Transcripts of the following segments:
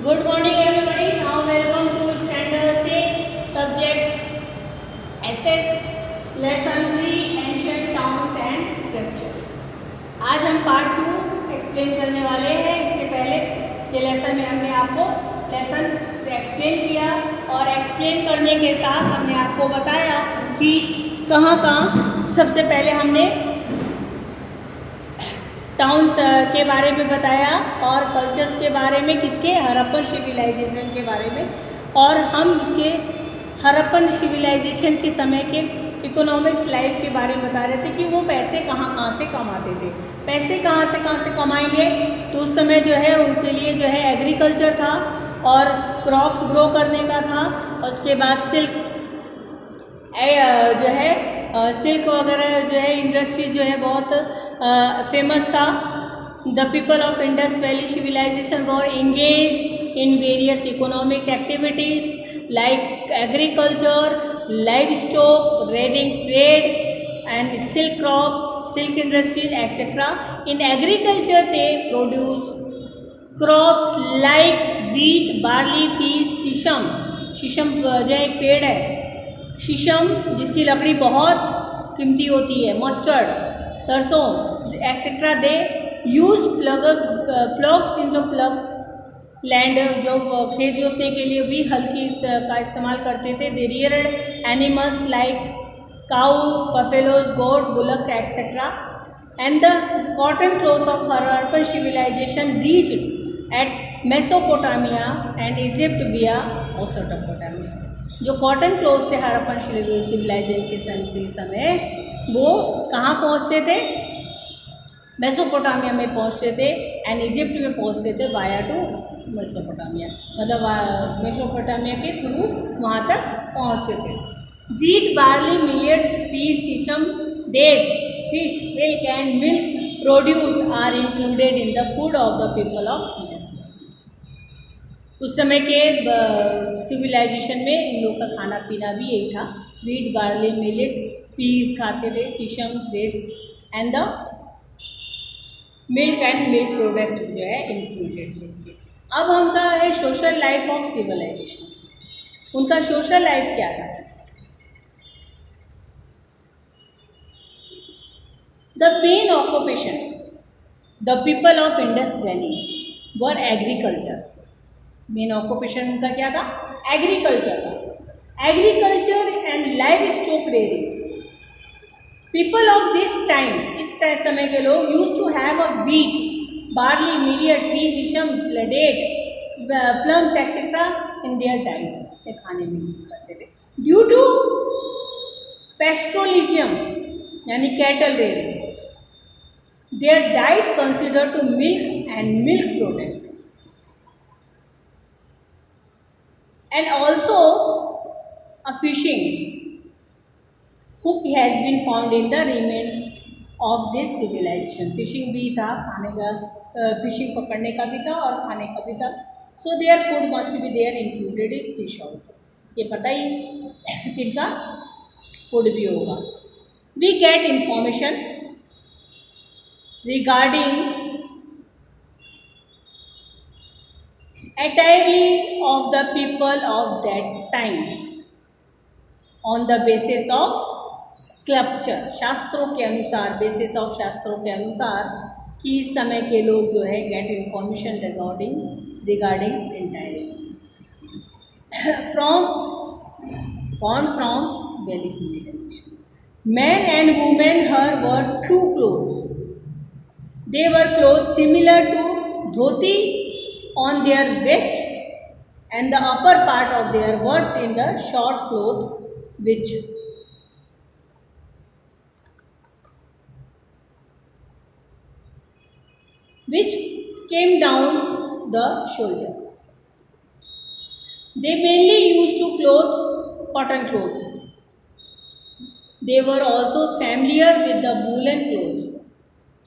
Good morning everybody. Now welcome to standard 6 subject SS lesson 3 ancient towns and sculpture. आज हम part 2 explain करने वाले हैं। इससे पहले के लेसन में हमने आपको लेसन एक्सप्लेन किया और एक्सप्लेन करने के साथ हमने आपको बताया कि कहाँ सबसे पहले हमने टाउन्स के बारे में बताया और कल्चर्स के बारे में, किसके, हड़प्पन सिविलाइजेशन के बारे में। और हम उसके हड़प्पन सिविलाइजेशन के समय के इकोनॉमिक्स लाइफ के बारे में बता रहे थे कि वो पैसे कहाँ से कमाते थे। पैसे कहाँ से कमाएंगे, तो उस समय जो है उनके लिए जो है एग्रीकल्चर था और क्रॉप्स ग्रो करने का था। और उसके बाद सिल्क जो है सिल्क वगैरह जो है इंडस्ट्रीज जो है बहुत फेमस था। The people of Indus valley civilization were engaged in various economic activities like agriculture, livestock, trade and silk crop, silk industries etcetera. In agriculture they produce crops like wheat, barley, peas, sesame. शीशम जो है एक पेड़ है, शीशम जिसकी लकड़ी बहुत कीमती होती है, मस्टर्ड, सरसों etcetera. They use plugs in the plug land, जो खेत जोतने के लिए भी हल्की का इस्तेमाल करते थे। They reared animals like cow, buffaloes, goat, bullock etcetera. And the cotton clothes of Harappan civilization reached at Mesopotamia and Egypt via Mesopotamia. जो कॉटन क्लोथ से हड़प्पन सिविलाइजेशन के समय वो कहाँ पहुँचते थे, मेसोपोटामिया में पहुँचते थे एंड इजिप्ट में पहुँचते थे वाया टू मेसोपोटामिया, मतलब मेसोपोटामिया के थ्रू वहाँ तक पहुँचते थे। Wheat, barley, millet, peas, sesame, dates, fish, milk and milk produce are included in the food of the people of Indus. उस समय के सिविलाइजेशन में इन लोग का खाना पीना भी यही था। वीट, बार्ली, मिलेट, पीस खाते थे, sesame, dates and the milk and milk product जो है इंक्लूडेड थे। अब उनका है सोशल लाइफ ऑफ सिविलाइजेशन। उनका सोशल लाइफ क्या था? The main occupation the people of Indus valley were agriculture. Main occupation उनका क्या था? एग्रीकल्चर था। Agriculture and livestock rearing. People of this time, इस समय के लोग use to have a wheat, barley, millet, peas, sesame, date, plums etcetera in their diet, ये खाने में यूज करते थे। ड्यू टू पेस्टोलिज्म यानी cattle rearing, their diet consider to milk and milk product and also a fishing hook has been found in the remain of this civilization. Fishing भी था, खाने का, फिशिंग पकड़ने का भी था और खाने का भी था। So their food must be their included in fish also. ये पता ही किनका फूड भी होगा। We get information regarding entirely of the people of that time on the basis of sculpture। शास्त्रों के अनुसार, बेसिस ऑफ शास्त्रों के अनुसार कि इस समय के लोग जो है get information regarding entirely from valley civilization. Men and women हर wore two clothes. They wore cloth similar to dhoti on their waist and the upper part of their worked in the short cloth which came down the shoulder. They mainly used to clothe cotton clothes. They were also familiar with the woolen clothes.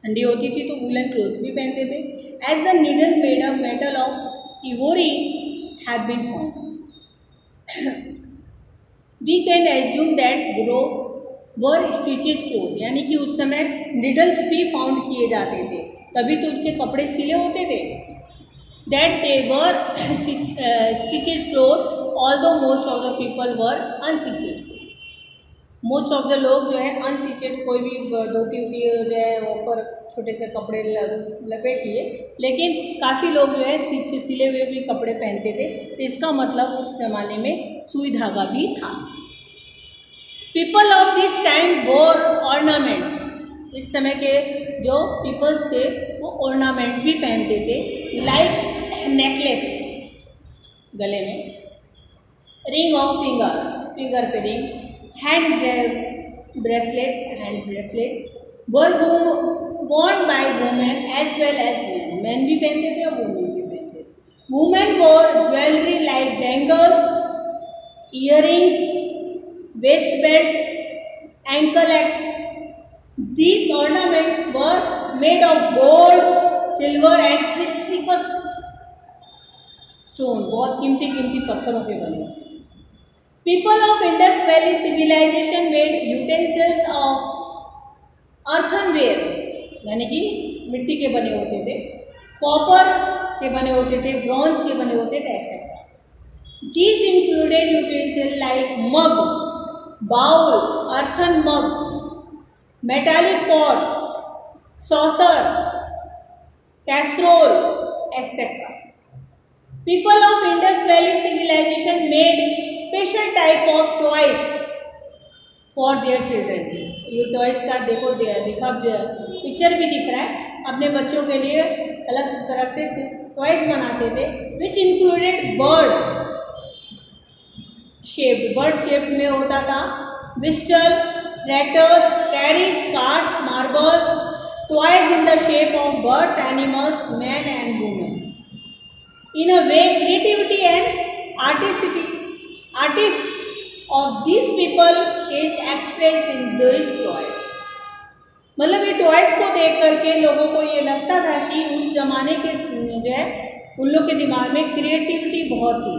ठंडी होती थी तो woollen cloth भी पहनते थे। As the needle made of metal of ivory have been found, we can assume that were stitches cloth, यानी कि उस समय निडल्स भी फाउंड किए जाते थे, तभी तो उनके कपड़े सिले होते थे। that they were stitched clothes, although most of the people were unstitched. Most of the लोग जो है अनस्टिचेड, कोई भी धोती उती जो है ऊपर छोटे से कपड़े लपेट लिए, लेकिन काफ़ी लोग जो है सिले हुए भी कपड़े पहनते थे। तो इसका मतलब उस ज़माने में सुई धागा भी था। पीपल ऑफ दिस टाइम वोर ऑर्नामेंट्स, इस समय के जो पीपल्स थे वो ऑर्नामेंट्स भी पहनते थे, लाइक नेकलेस गले में, रिंग ऑफ फिंगर, फिंगर पे ring, hand bracelet were worn by women as well as men, man भी पहनते थे और वुमेन भी पहनते थे। Women wore jewellery like bangles, earrings, waste belt, ankle act. These ornaments were made of gold, silver and precious stone, बहुत कीमती कीमती पत्थरों के बने। People of Indus Valley civilization made utensils of earthenware, यानी कि मिट्टी के बने होते थे, कॉपर के बने होते थे, ब्रॉन्ज के बने होते थे, etcetera. These included utensils like mug, bowl, earthen mug, metallic pot, saucer, casserole, etc. People of Indus Valley civilization made special type of toys for their children. ये टॉयज का देखो दिखा, पिक्चर भी दिख रहा है। अपने बच्चों के लिए अलग तरह से टॉयज बनाते थे, विच इंक्लूडेड बर्ड शेप में होता था, whistle, rattles, carriages, cards, marbles, toys in the shape of birds, animals, man and women. In a way, creativity and artist of these people is expressed in these toys. मतलब ये toys को देख करके लोगों को ये लगता था कि उस जमाने के जो है उन लोग के दिमाग में क्रिएटिविटी बहुत थी,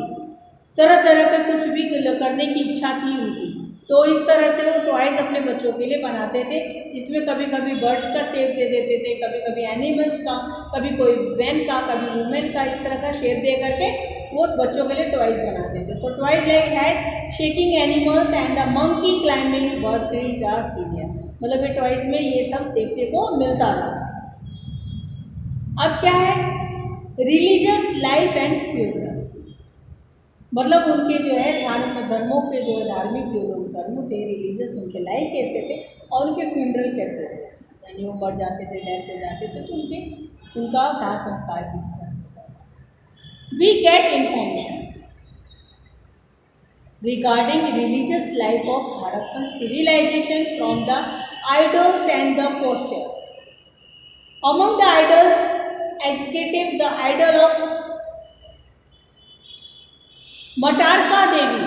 तरह तरह का कुछ भी करने की इच्छा थी उनकी। तो इस तरह से वो टॉयज अपने बच्चों के लिए बनाते थे, जिसमें कभी कभी बर्ड्स का शेप दे देते थे, कभी कभी एनिमल्स का, कभी कोई मैन का, कभी वुमेन का, इस तरह का शेप दे करके वो बच्चों के लिए टॉयज बनाते थे। तो toys like head shaking animals and the monkey climbing word trees are senior, मतलब ये टॉयज में ये सब देखने को मिलता था। अब क्या है, रिलीजियस लाइफ एंड फ्यूनरल, मतलब उनके जो है धर्मों के जो धार्मिक जो लोग धर्म थे, रिलीजियस, उनके लाइफ कैसे थे और उनके फ्यूनरल कैसे थे, यानी वो मर जाते थे, डेथ हो जाते थे, तो उनका दाह संस्कार किस तरह से होता है। We get information regarding religious life of Harappan civilization from the idols and the posture. Among the idols executive, the idol of Matrika Devi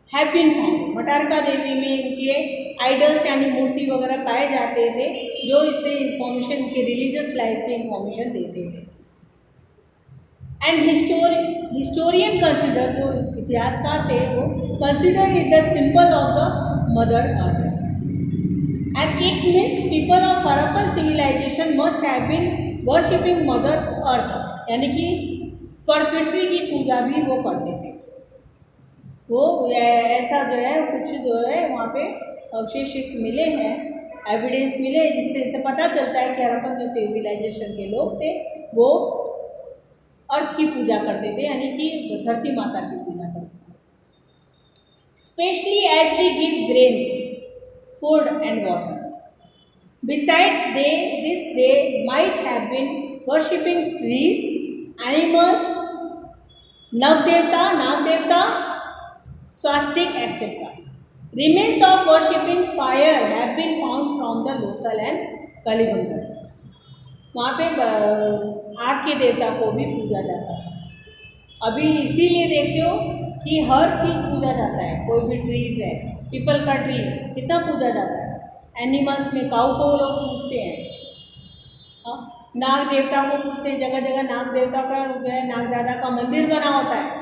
have been found. Matrika Devi में इनके आइडल्स यानी मूर्ति वगैरह पाए जाते थे, जो इससे इंफॉर्मेशन के रिलीजियस लाइफ की इंफॉर्मेशन देते थे। एंड हिस्टोरियन कंसिडर, जो इतिहासकार थे वो consider it the symbol of the mother earth, and it means people of Harappan civilization must have been worshipping mother earth, यानी कि पृथ्वी की पूजा भी वो करते थे। वो ऐसा जो है कुछ जो है वहाँ पे अवशेष मिले हैं, एविडेंस मिले, जिससे इसे पता चलता है कि हड़प्पन जो सिविलाइजेशन के लोग थे वो अर्थ की पूजा करते थे, यानी कि धरती माता की पूजा करते थे। Specially as we give grains, food and water, beside this they might have been worshipping trees, animals, Nag Devta, swastik, etc. Remains of worshipping fire have been found from the Lothal and Kalibanga. वहाँ पे आग के देवता को भी पूजा जाता है। अभी इसीलिए देखते हो कि हर चीज़ पूजा जाता है, कोई भी ट्रीज है, पीपल का ट्री कितना पूजा जाता है। एनिमल्स में काऊ को लोग पूजते हैं, नाग देवता को पूजते हैं, जगह जगह नाग देवता का जो है नाग दादा का मंदिर बना होता है,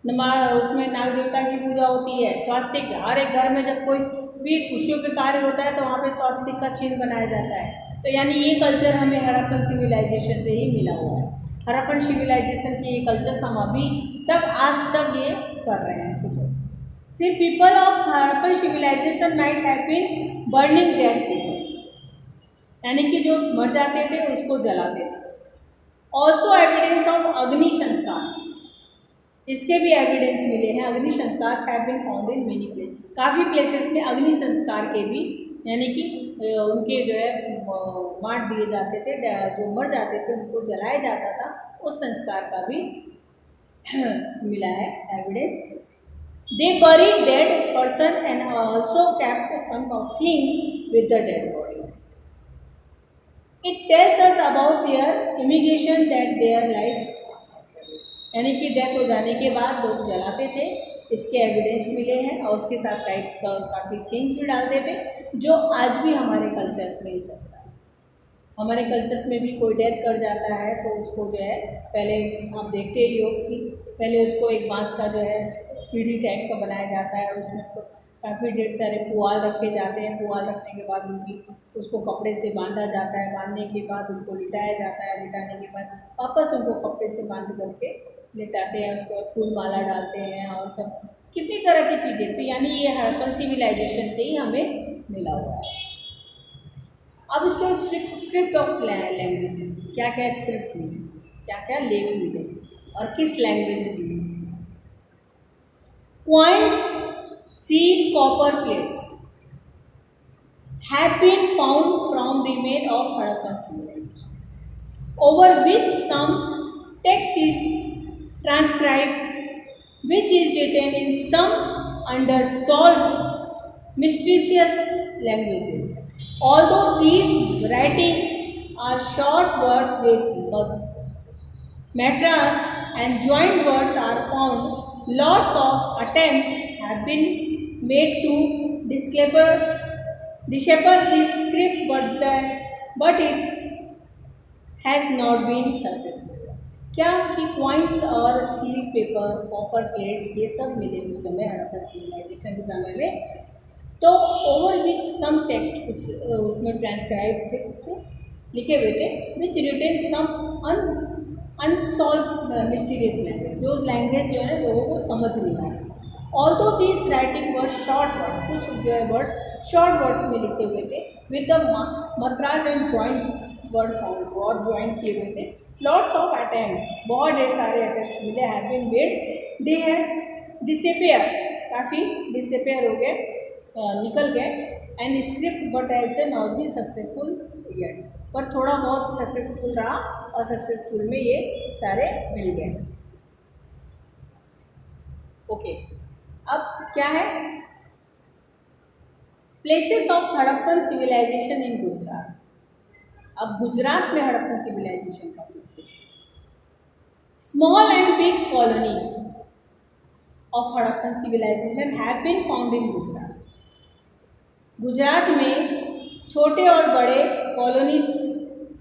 उसमें नाग देवता की पूजा होती है। स्वास्तिक, हर एक घर में जब कोई भी खुशियों के कार्य होता है तो वहाँ पे स्वास्तिक का चिन्ह बनाया जाता है। तो यानी ये कल्चर हमें हड़प्पन सिविलाइजेशन से ही मिला हुआ है। हड़प्पन सिविलाइजेशन के ये कल्चर्स हम अभी तक आज तक ये कर रहे हैं। सोचो, फिर people of Harappan civilization might have been burning dead people, यानी कि जो मर जाते थे उसको जलाते थे। ऑल्सो एविडेंस ऑफ अग्नि संस्कार, इसके भी एविडेंस मिले हैं। Agni sanskar have been found in many place, काफ़ी प्लेसेस में अग्नि संस्कार के भी, यानी कि उनके जो है मार दिए जाते थे, जो मर जाते थे उनको जलाया जाता था, उस संस्कार का भी मिला है evidence. They buried dead person and also kept some of things with the dead body. It tells us about their immigration that their life, यानी कि डेथ हो जाने के बाद लोग जलाते थे, इसके एविडेंस मिले हैं। और उसके साथ काफ़ी थिंग्स भी डालते थे, जो आज भी हमारे कल्चर्स में ही चलता है। हमारे कल्चर्स में भी कोई डेथ कर जाता है तो उसको जो है, पहले आप देखते ही हो कि पहले उसको एक बांस का जो है सीढ़ी टाइप का बनाया जाता है, उसमें तो काफ़ी ढेर सारे पुआल रखे जाते हैं। पुआल रखने के बाद उसको कपड़े से बांधा जाता है, बांधने के बाद उनको लिटाया जाता है, लिटाने के बाद वापस उनको कपड़े से बांध करके लिटाते हैं, उसको फूल माला डालते हैं और सब कितनी तरह की चीज़ें। तो यानी ये हड़प्पन सिविलाइजेशन से ही हमें मिला हुआ है। अब इसके स्क्रिप्ट ऑफ लैंग्वेजेस, क्या क्या स्क्रिप्ट मिले, क्या क्या लेख मिले और किस लैंग्वेजेस में। Coins, seal, copper plates have been found from remains of Harappan civilization, over which some text is transcribed, which is written in some unsolved mysterious languages. Although these writings are short words with matras and joint words are found, lots of attempts have been made to decipher this script, but it has not been successful. क्या कि coins और seal paper, copper plates, ये सब मिले उस समय Harappan civilisation के समय में। तो ओवर विच सम टेक्स्ट, कुछ उसमें ट्रांसक्राइब थे, लिखे हुए थे, which written some unsolve mysterious language, जो लैंग्वेज जो है लोगों को समझ नहीं आया। Although this writing word short words, कुछ जो है वर्ड्स शॉर्ट वर्ड्स में लिखे हुए थे, with the mantras and joint word found, word joint किए हुए थे। लॉट्स ऑफ अटेम्प्ट्स, बहुत ढेर सारे अटेम्प्ट मिले, have been made, they have disappear, काफ़ी डिसअपियर हो गए, निकल गए। And script but has not been successful yet, पर थोड़ा बहुत सक्सेसफुल रहा और सक्सेसफुल में ये सारे मिल गए। ओके, अब क्या है, places of Harappan civilization in Gujarat. अब गुजरात में हड़प्पन सिविलाइजेशन का small and big colonies of Harappan civilization have been found in Gujarat. Gujarat में छोटे और बड़े कॉलोनीज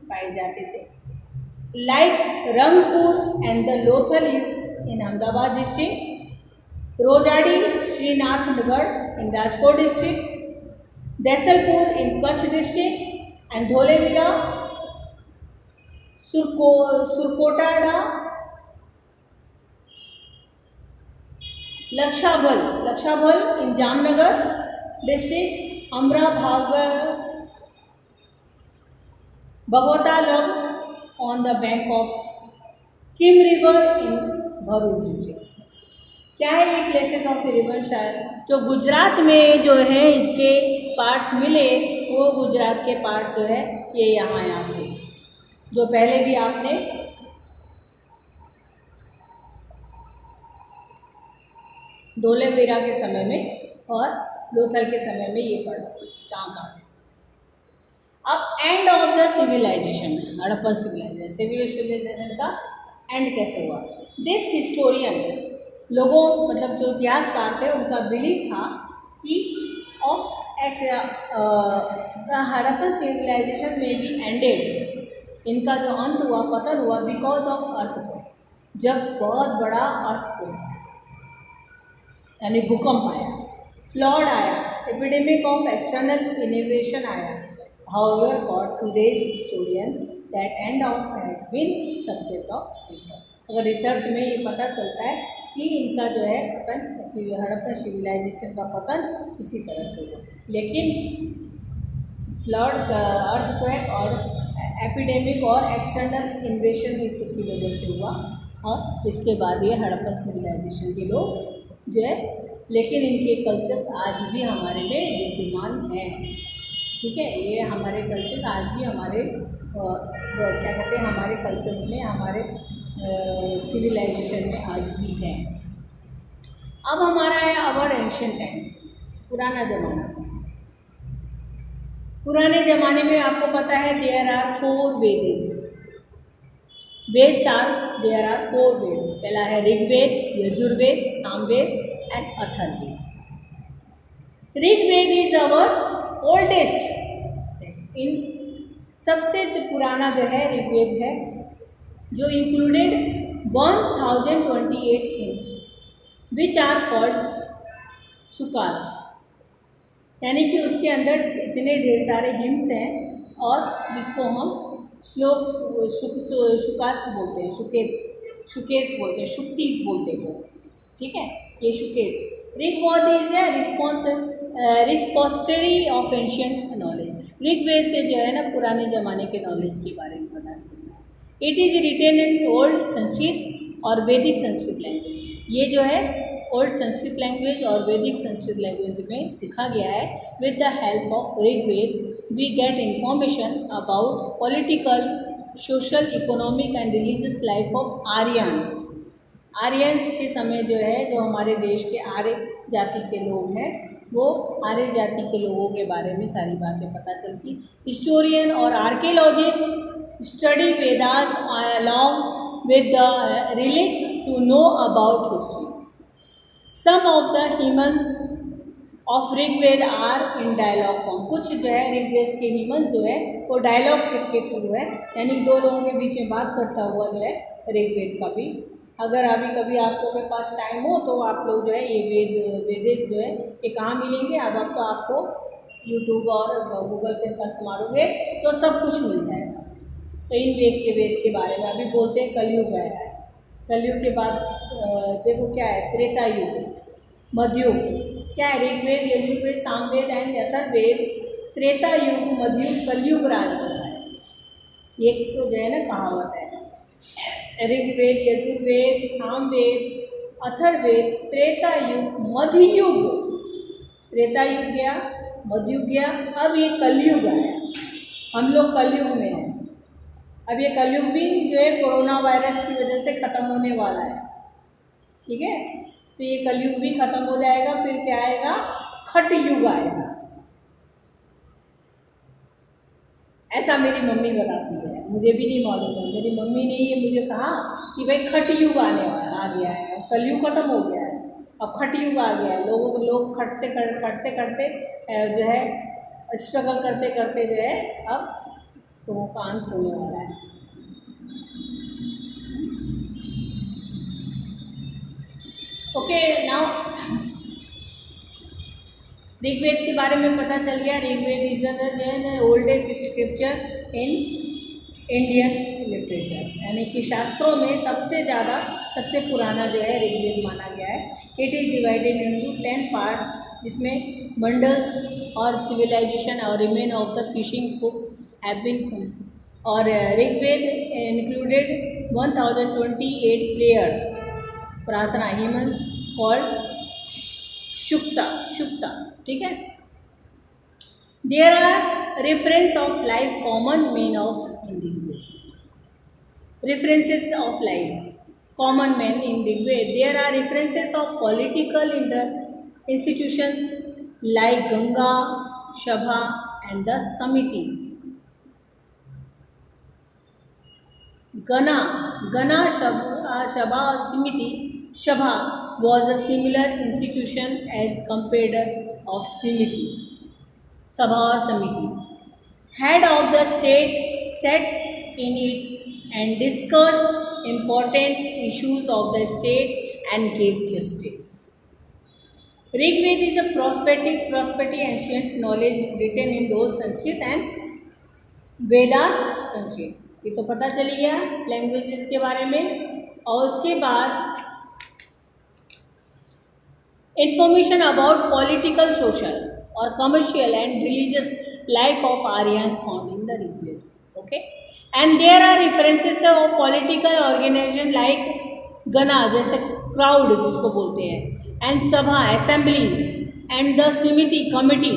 पाए जाते थे, like Rangpur and the Lothal is in Ahmedabad district, Rojdi Shrinathgadh in Rajkot district, Desalpur in Kutch district and Dholavira, Surkotada, Lakhabaval in Jamnagar district, Amra Bhagatrav on the bank of Kim river in Bharuch district. क्या है ये प्लेसेस ऑफ रिवर? शायद जो गुजरात में जो है इसके पार्ट्स मिले, वो गुजरात के पार्ट्स जो है ये यहाँ थे, जो पहले भी आपने धोलेवीरा के समय में और लोथल के समय में ये पढ़ा कहाँ थे। अब end of the civilization, Harappan civilization का एंड कैसे हुआ? दिस हिस्टोरियन, लोगों मतलब जो इतिहासकार थे उनका बिलीव था कि ऑफ हड़प्पन सिविलाइजेशन में भी एंडेड, इनका जो अंत हुआ, पतन हुआ बिकॉज ऑफ अर्थक्वेक, जब बहुत बड़ा अर्थक्वेक आया, यानी भूकंप आया, फ्लड आया, एपिडेमिक ऑफ एक्सटर्नल इनोवेशन आया। However for today's historian that end of has been subject of research. अगर रिसर्च में ये पता चलता है कि इनका जो है पतन, हड़प्पन सिविलाइजेशन का पतन इसी तरह से हुआ, लेकिन फ्लड का अर्थक्वेक और एपिडेमिक और एक्सटर्नल इन्वेशन इस की वजह से हुआ, और इसके बाद ये हड़प्पन सिविलाइजेशन के लोग जो है, लेकिन इनके कल्चर्स आज भी हमारे में विद्यमान हैं। ठीक है, ये हमारे कल्चर्स आज भी हमारे क्या कहते हैं, हमारे कल्चर्स में, हमारे सिविलाइजेशन में आज भी है। अब हमारा है अवर एंशिएंट टाइम, पुराना ज़माना। पुराने ज़माने में आपको पता है there are 4 Vedas. Vedas are, there are 4 Vedas. पहला है Rigveda, Yajurveda, Samaveda and Atharvaveda. Rigveda is our oldest text. इन सबसे पुराना जो है ऋग्वेद है, जो included 1028 hymns which are called suktas, यानी कि उसके अंदर इतने ढेर सारे हिम्स हैं, और जिसको हम श्लोक शुकात्स बोलते हैं, शुकेस बोलते हैं, शुक्तिस बोलते हैं। ठीक है, ये suktas. Rigveda is a repository of ancient knowledge. Rigveda से जो है ना पुराने ज़माने के नॉलेज के बारे में पता चलता है। It is written in old Sanskrit और वैदिक संस्कृत लैंग्वेज। ये जो है ओल्ड संस्कृत लैंग्वेज और वैदिक संस्कृत लैंग्वेज में लिखा गया है। With the help of Rigveda we get information about political, social, economic and religious life of Aryans. Aryans के समय जो है, जो हमारे देश के आर्य जाति के लोग हैं, वो आर्य जाति के लोगों के बारे में सारी बातें पता चलती। हिस्टोरियन और archaeologist study Vedas along with the relics to know about history. Some of the hymns of Rigveda are in dialogue form. कुछ जो है ऋग्वेद के हीमन्स जो है वो डायलॉग के थ्रू है, यानी 2 लोगों के बीच में बात करता हुआ जो है ऋग्वेद का भी। अगर अभी कभी आपको के पास टाइम हो तो आप लोग जो है ये वेदेस जो है ये कहाँ मिलेंगे। अब तो आपको यूट्यूब और गूगल पे सर्च मारोगे तो सब कुछ मिल जाएगा। तो इन वेद के बारे में अभी बोलते हैं कलयुग आया है। कलयुग के बाद देखो क्या है, त्रेता युग, मध्ययुग, क्या है, ऋग्वेद, यजुर्वेद, सामवेद एंड अथर्ववेद, त्रेता युग, मध्ययुग, कलयुग राजवंश है। एक तो जो है ना कहावत है, ऋग्वेद, यजुर्वेद, सामवेद, अथर्ववेद, त्रेता युग, मध्ययुग। त्रेता युग गया, मध्ययुग गया, अब ये कलयुग आया। हम लोग कलयुग में हैं। अब ये कलयुग भी जो है कोरोना वायरस की वजह से ख़त्म होने वाला है। ठीक है, तो ये कलयुग भी ख़त्म हो जाएगा। फिर क्या आएगा, खट युग आएगा। ऐसा मेरी मम्मी बताती है, मुझे भी नहीं मालूम है, मेरी मम्मी ने ये मुझे कहा कि भाई खट युग आने वाला, आ गया है। कलयुग खत्म हो गया है, अब खट युग आ गया है। लोग खटते करते जो है स्ट्रगल करते करते जो है अब तो वो का अंत होने वाला है। ओके, नाउ ऋग्वेद के बारे में पता चल गया। Rigveda is the oldest scripture in Indian literature, यानी कि शास्त्रों में सबसे पुराना जो है ऋग्वेद माना गया है। It is divided into 10 parts, जिसमें मंडल्स और सिविलाइजेशन और remain of the fishing book have been. और ऋग्वेद इंक्लूडेड 1028 प्रेयर्स, प्रार्थना, ह्यूमन्स कॉल्ड शुक्ता। ठीक है, there are reference of life common man of in Rigveda. References of life common man in Rigveda. There are references of political institutions like gana, sabha and the समिति। गना सभा और समिति। सभा was a similar institution as compared of Samiti, Sabha or Samiti. Head of the state sat in it and discussed important issues of the state and gave justice. Rigveda is a prosperity ancient knowledge is written in those Sanskrit and Vedas Sanskrit. ये तो पता चली गया languages के बारे में। और उसके बाद इंफॉर्मेशन अबाउट पॉलिटिकल, सोशल और commercial and religious life of Aryans found in the Rigveda. Okay, and there are references of political organization like gana, जैसे क्राउड जिसको बोलते हैं, and sabha assembly, and the samiti committee.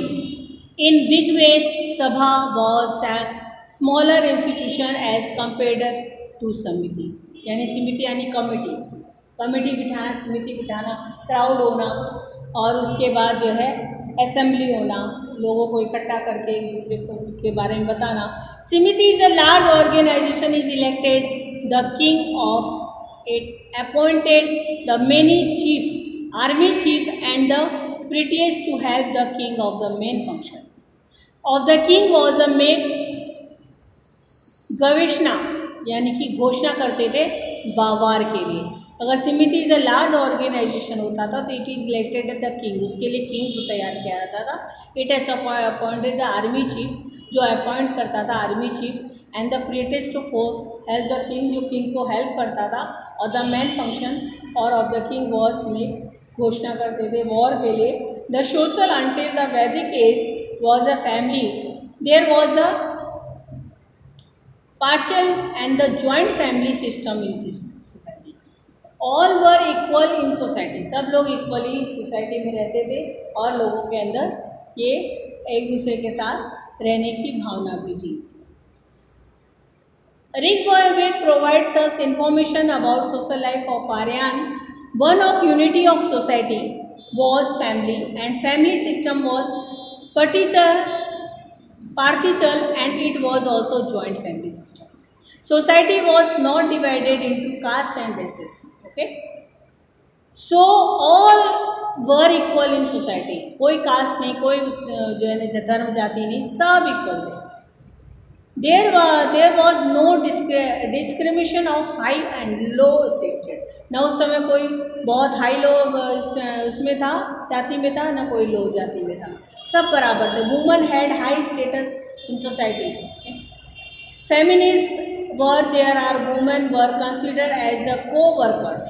In Rigveda sabha was smaller institution as compared to samiti, यानी समिति यानी committee, committee बिठाना, समिति बिठाना, क्राउड होना, और उसके बाद जो है असेंबली होना, लोगों को इकट्ठा करके एक दूसरे को के बारे में बताना। Samiti is a large organization, is elected the king of it appointed the many chief, army chief and the priests to help the king of the main function of the king was the make gaveshana, यानी कि घोषणा करते थे वार के लिए। अगर समिति is a large organisation होता था तो it is elected the king, उसके लिए किंग को तैयार किया जाता था। It has appointed the army chief, जो अपॉइंट करता था army chief, and the priest to help the king, जो किंग को हेल्प करता था, और द मेन फंक्शन और of the king was make, घोषणा करते थे वॉर के लिए। The social unit the Vedic age was a family, there was the partial and the joint family system in society. All were equal in society, सब लोग equally society में रहते थे और लोगों के अंदर ये एक दूसरे के साथ रहने की भावना भी थी। Rigveda provides us information about social life of Aryan. One of unity of society was family, and family system was partial, and it was also joint family system. Society was not divided into caste and races. Okay, so all were equal in society. कोई cast नहीं, कोई जो है धर्म जाति नहीं, सब equal थे। There was no discrimination of high and low status. ना उस समय कोई बहुत हाई लो उसमें था, जाति में था, ना कोई लो जाति में था, सब बराबर थे। Woman had high status in society. Feminist were there are women were considered as the co-workers,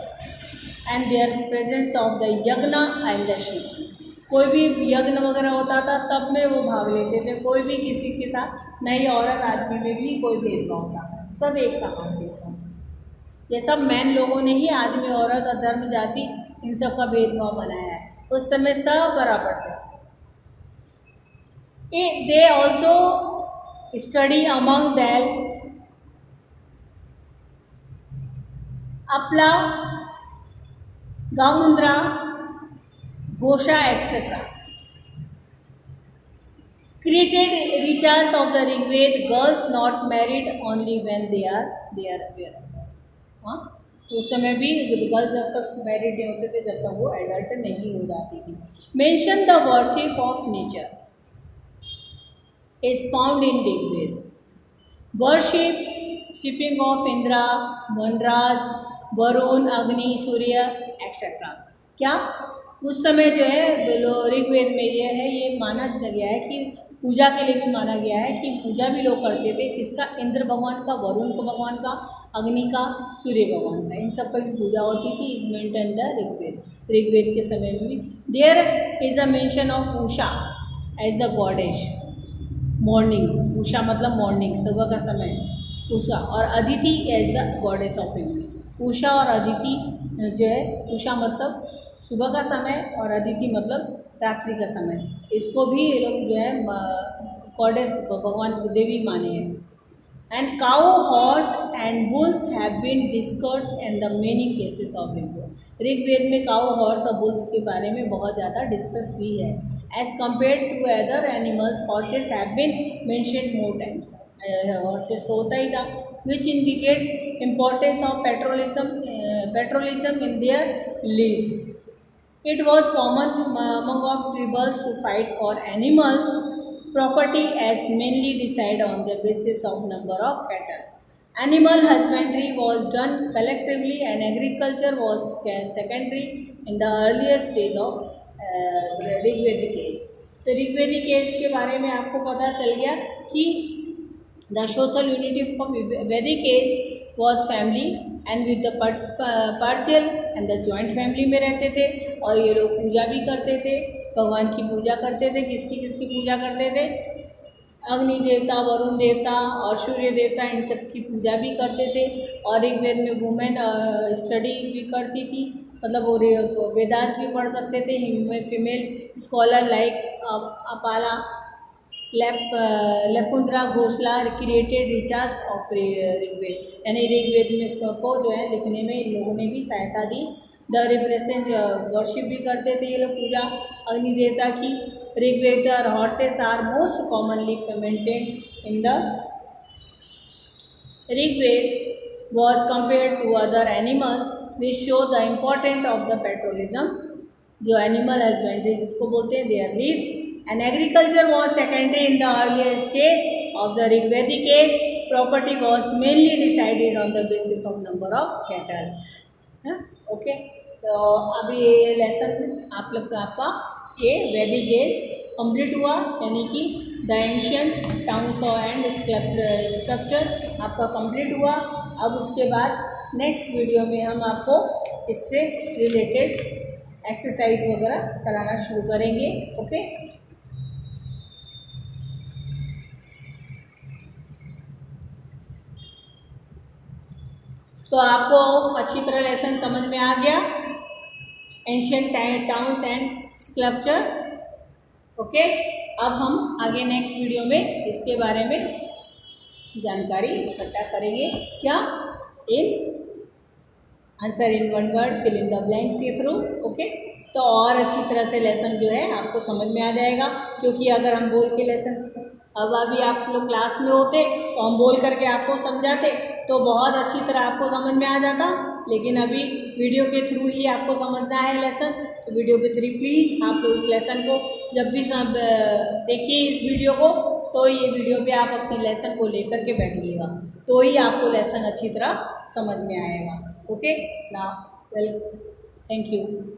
and their presence of the yagna and the shiva. कोई भी यज्ञ वगैरह होता था सब में वो भाग लेते थे, कोई भी किसी के साथ नहीं, औरत आदमी में भी कोई भेदभाव था, सब एक समान थे। ये सब मैन लोगों ने ही आदमी औरत और धर्म जाति इन सब का भेदभाव बनाया है, उस समय सब बराबर थे। They also study among them Apla, Gaumundra, Ghosha, etc. Created rituals of the Rigved, girls not married only when they are aware. हाँ, तो उस समय भी गर्ल्स जब तक मैरिड नहीं होते थे, जब तक वो एडल्ट नहीं हो जाती थी। Mention the worship of nature is found in Rigved. Worshipping of Indra, Vanraj, Varun, अग्नि, सूर्य एक्सेट्रा। क्या उस समय जो है ऋग्वेद में ये है, ये माना गया है कि पूजा के लिए भी माना गया है कि पूजा भी लोग करते थे, किसका? इंद्र भगवान का, वरुण को भगवान का, अग्नि का, सूर्य भगवान का, इन सब पर भी पूजा होती थी। इज मेंटेन द ऋग्वेद के समय में भी। There is a mention of Usha as the goddess, morning, Usha मतलब मॉर्निंग, सुबह का समय उषा, और Aditi as the goddess of evening. Usha और अदिति जो है, उषा मतलब सुबह का समय और अदिति मतलब रात्रि का समय, इसको भी ये लोग जो है गॉडेस भगवान देवी माने हैं। And cow, horse and bulls have been discussed in the many cases of Rigveda में काउ, हॉर्स और बुल्स के बारे में बहुत ज़्यादा डिस्कस भी है। As compare to other animals, horses have been mentioned more times. Horses तो होता ही था, which indicate importance of pastoralism in their lives. It was common among all tribes to fight for animals property, as mainly decide on the basis of number of cattle. Animal husbandry was done collectively and agriculture was secondary in the earlier stage of Rigvedic age. तो Rigvedic as के बारे में आपको पता चल गया कि the social unity of Vedic age was family and with the partial and the joint family में रहते थे, और ये लोग पूजा भी करते थे, भगवान की पूजा करते थे। किसकी किसकी पूजा करते थे? अग्नि देवता, वरुण देवता और सूर्य देवता, इन सब की पूजा भी करते थे। और ऋग्वेद में वुमेन स्टडी भी करती थी, मतलब वो वेदास भी पढ़ सकते थे। Female scholar like Apala Lopamudra घोषला क्रिएटेड रिचार्ज ऑफ ऋग्वेद, यानी ऋग्वेद में को जो है लिखने में इन लोगों ने भी सहायता दी। द रिप्रेजेंट वर्शिप भी करते थे ये लोग पूजा अग्नि देवता की। ऋग्वेद और horses are most commonly mentioned in the Rigveda was compared to other animals which show the important of the pastoralism, जो एनिमल हस्बेंड्री जिसको बोलते हैं, their lives and agriculture was secondary in the earlier stage of the Rigvedic age. Property was mainly decided on the basis of number of cattle. Okay, तो अभी ये lesson आप लोग का आपका ये वैदिक एज कंप्लीट हुआ, यानी कि the ancient towns and structure आपका कंप्लीट हुआ। अब उसके बाद नेक्स्ट वीडियो में हम आपको इससे रिलेटेड एक्सरसाइज वगैरह कराना शुरू करेंगे। ओके, तो आपको अच्छी तरह लेसन समझ में आ गया, ancient towns and sculpture. Okay, अब हम आगे नेक्स्ट वीडियो में इसके बारे में जानकारी इकट्ठा करेंगे। क्या? In answer in one word, fill in the blanks के थ्रू। ओके, तो और अच्छी तरह से लेसन जो है आपको समझ में आ जाएगा, क्योंकि अगर हम बोल के लेसन अब अभी आप लोग क्लास में होते तो हम बोल करके आपको समझाते तो बहुत अच्छी तरह आपको समझ में आ जाता, लेकिन अभी वीडियो के थ्रू ही आपको समझना है लेसन। तो वीडियो के थ्रू प्लीज़ आप लोग इस लेसन को जब भी देखिए इस वीडियो को, तो ये वीडियो पे आप अपने लेसन को लेकर के बैठिएगा, तो ही आपको लेसन अच्छी तरह समझ में आएगा। Okay, now welcome, thank you.